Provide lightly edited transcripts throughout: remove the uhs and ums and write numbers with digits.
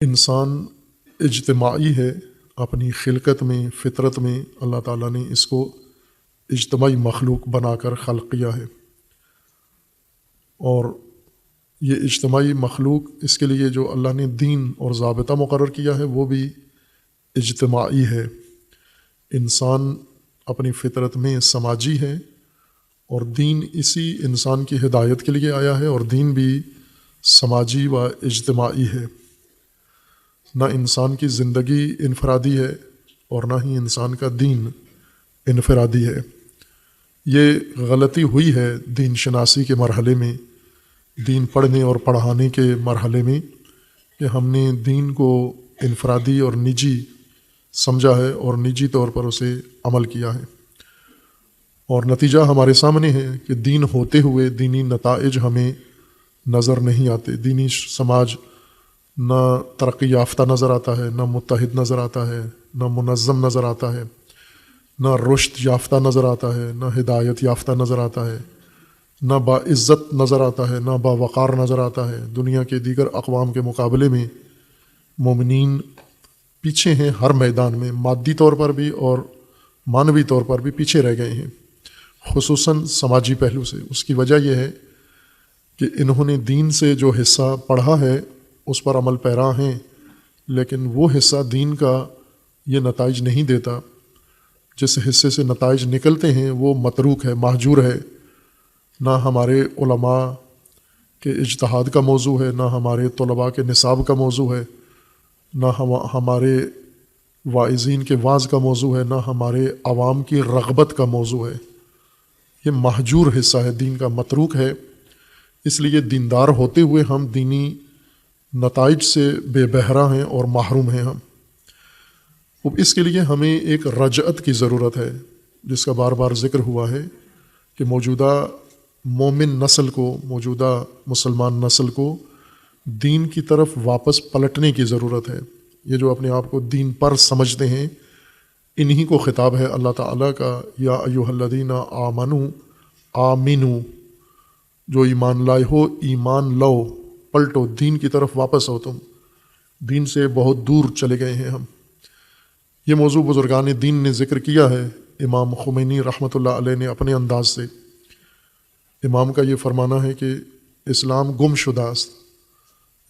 انسان اجتماعی ہے، اپنی خلقت میں، فطرت میں اللہ تعالیٰ نے اس کو اجتماعی مخلوق بنا کر خلق کیا ہے، اور یہ اجتماعی مخلوق اس کے لیے جو اللہ نے دین اور ضابطہ مقرر کیا ہے وہ بھی اجتماعی ہے۔ انسان اپنی فطرت میں سماجی ہے، اور دین اسی انسان کی ہدایت کے لیے آیا ہے، اور دین بھی سماجی و اجتماعی ہے۔ نہ انسان کی زندگی انفرادی ہے اور نہ ہی انسان کا دین انفرادی ہے۔ یہ غلطی ہوئی ہے دین شناسی کے مرحلے میں، دین پڑھنے اور پڑھانے کے مرحلے میں، کہ ہم نے دین کو انفرادی اور نجی سمجھا ہے اور نجی طور پر اسے عمل کیا ہے، اور نتیجہ ہمارے سامنے ہے کہ دین ہوتے ہوئے دینی نتائج ہمیں نظر نہیں آتے۔ دینی سماج نہ ترقی یافتہ نظر آتا ہے، نہ متحد نظر آتا ہے، نہ منظم نظر آتا ہے، نہ رشد یافتہ نظر آتا ہے، نہ ہدایت یافتہ نظر آتا ہے، نہ باعزت نظر آتا ہے، نہ باوقار نظر آتا ہے۔ دنیا کے دیگر اقوام کے مقابلے میں مومنین پیچھے ہیں، ہر میدان میں مادی طور پر بھی اور معنوی طور پر بھی پیچھے رہ گئے ہیں، خصوصاً سماجی پہلو سے۔ اس کی وجہ یہ ہے کہ انہوں نے دین سے جو حصہ پڑھا ہے اس پر عمل پیرا ہیں، لیکن وہ حصہ دین کا یہ نتائج نہیں دیتا۔ جس حصے سے نتائج نکلتے ہیں وہ متروک ہے، مہجور ہے، نہ ہمارے علماء کے اجتہاد کا موضوع ہے، نہ ہمارے طلباء کے نصاب کا موضوع ہے، نہ ہمارے واعظین کے وعظ کا موضوع ہے، نہ ہمارے عوام کی رغبت کا موضوع ہے۔ یہ مہجور حصہ ہے، دین کا متروک ہے۔ اس لیے دیندار ہوتے ہوئے ہم دینی نتائج سے بے بہرہ ہیں اور محروم ہیں ہم۔ اب اس کے لیے ہمیں ایک رجعت کی ضرورت ہے، جس کا بار بار ذکر ہوا ہے کہ موجودہ مومن نسل کو، موجودہ مسلمان نسل کو دین کی طرف واپس پلٹنے کی ضرورت ہے۔ یہ جو اپنے آپ کو دین پر سمجھتے ہیں، انہی کو خطاب ہے اللہ تعالیٰ کا، یا ایھا الذین آمنوا آمنوا، جو ایمان لائے ہو ایمان لو، پلٹو، دین کی طرف واپس ہو، تم دین سے بہت دور چلے گئے ہیں ہم۔ یہ موضوع بزرگان دین نے ذکر کیا ہے۔ امام خمینی رحمۃ اللہ علیہ نے اپنے انداز سے، امام کا یہ فرمانا ہے کہ اسلام گم شدہ است،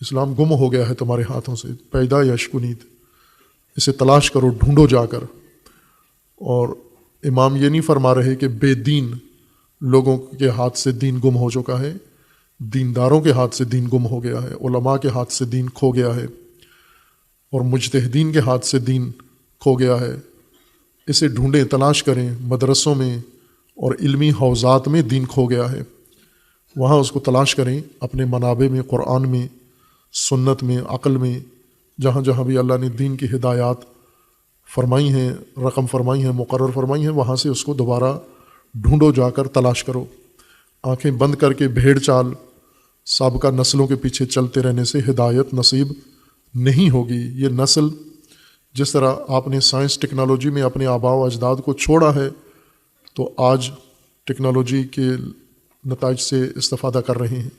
اسلام گم ہو گیا ہے تمہارے ہاتھوں سے، پیدا یشکنید، اسے تلاش کرو، ڈھونڈو جا کر۔ اور امام یہ نہیں فرما رہے کہ بے دین لوگوں کے ہاتھ سے دین گم ہو چکا ہے، دینداروں کے ہاتھ سے دین گم ہو گیا ہے، علماء کے ہاتھ سے دین کھو گیا ہے، اور مجتہدین کے ہاتھ سے دین کھو گیا ہے۔ اسے ڈھونڈیں، تلاش کریں، مدرسوں میں اور علمی حوزات میں دین کھو گیا ہے، وہاں اس کو تلاش کریں، اپنے منابع میں، قرآن میں، سنت میں، عقل میں، جہاں جہاں بھی اللہ نے دین کی ہدایات فرمائی ہیں، رقم فرمائی ہیں، مقرر فرمائی ہیں، وہاں سے اس کو دوبارہ ڈھونڈو جا کر، تلاش کرو۔ آنکھیں بند کر کے بھیڑ چال سابقہ نسلوں کے پیچھے چلتے رہنے سے ہدایت نصیب نہیں ہوگی۔ یہ نسل، جس طرح آپ نے سائنس ٹیکنالوجی میں اپنے آباء و اجداد کو چھوڑا ہے، تو آج ٹیکنالوجی کے نتائج سے استفادہ کر رہے ہیں۔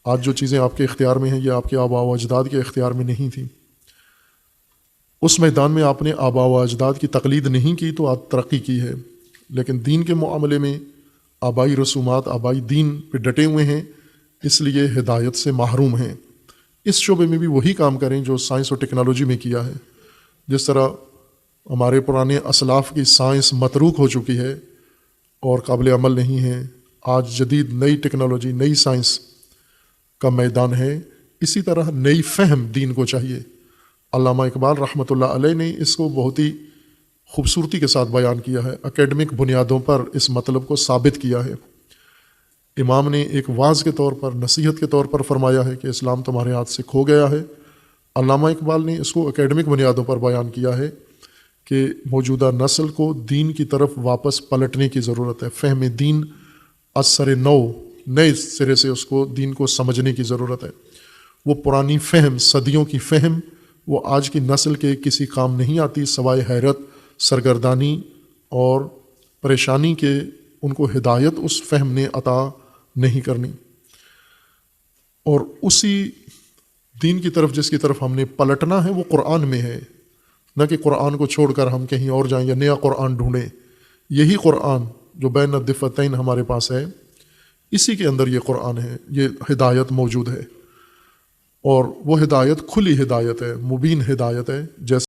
آج جو چیزیں آپ کے اختیار میں ہیں، یہ آپ کے آباء و اجداد کے اختیار میں نہیں تھیں۔ اس میدان میں آپ نے آباء و اجداد کی تقلید نہیں کی تو آپ ترقی کی ہے، لیکن دین کے معاملے میں آبائی رسومات، آبائی دین پہ ڈٹے ہوئے ہیں، اس لیے ہدایت سے محروم ہیں۔ اس شعبے میں بھی وہی کام کریں جو سائنس اور ٹیکنالوجی میں کیا ہے۔ جس طرح ہمارے پرانے اسلاف کی سائنس متروک ہو چکی ہے اور قابل عمل نہیں ہے، آج جدید نئی ٹیکنالوجی، نئی سائنس کا میدان ہے، اسی طرح نئی فہم دین کو چاہیے۔ علامہ اقبال رحمۃ اللہ علیہ نے اس کو بہت ہی خوبصورتی کے ساتھ بیان کیا ہے، اکیڈمک بنیادوں پر اس مطلب کو ثابت کیا ہے۔ امام نے ایک واعظ کے طور پر، نصیحت کے طور پر فرمایا ہے کہ اسلام تمہارے ہاتھ سے کھو گیا ہے۔ علامہ اقبال نے اس کو اکیڈمک بنیادوں پر بیان کیا ہے کہ موجودہ نسل کو دین کی طرف واپس پلٹنے کی ضرورت ہے، فہم دین از سر نو، نئے سرے سے اس کو، دین کو سمجھنے کی ضرورت ہے۔ وہ پرانی فہم، صدیوں کی فہم، وہ آج کی نسل کے کسی کام نہیں آتی، سوائے حیرت، سرگردانی اور پریشانی کے۔ ان کو ہدایت اس فہم نے عطا نہیں کرنی، اور اسی دین کی طرف جس کی طرف ہم نے پلٹنا ہے وہ قرآن میں ہے، نہ کہ قرآن کو چھوڑ کر ہم کہیں اور جائیں یا نیا قرآن ڈھونڈیں۔ یہی قرآن جو بین الدفتین ہمارے پاس ہے، اسی کے اندر یہ قرآن ہے، یہ ہدایت موجود ہے، اور وہ ہدایت کھلی ہدایت ہے، مبین ہدایت ہے، جیسے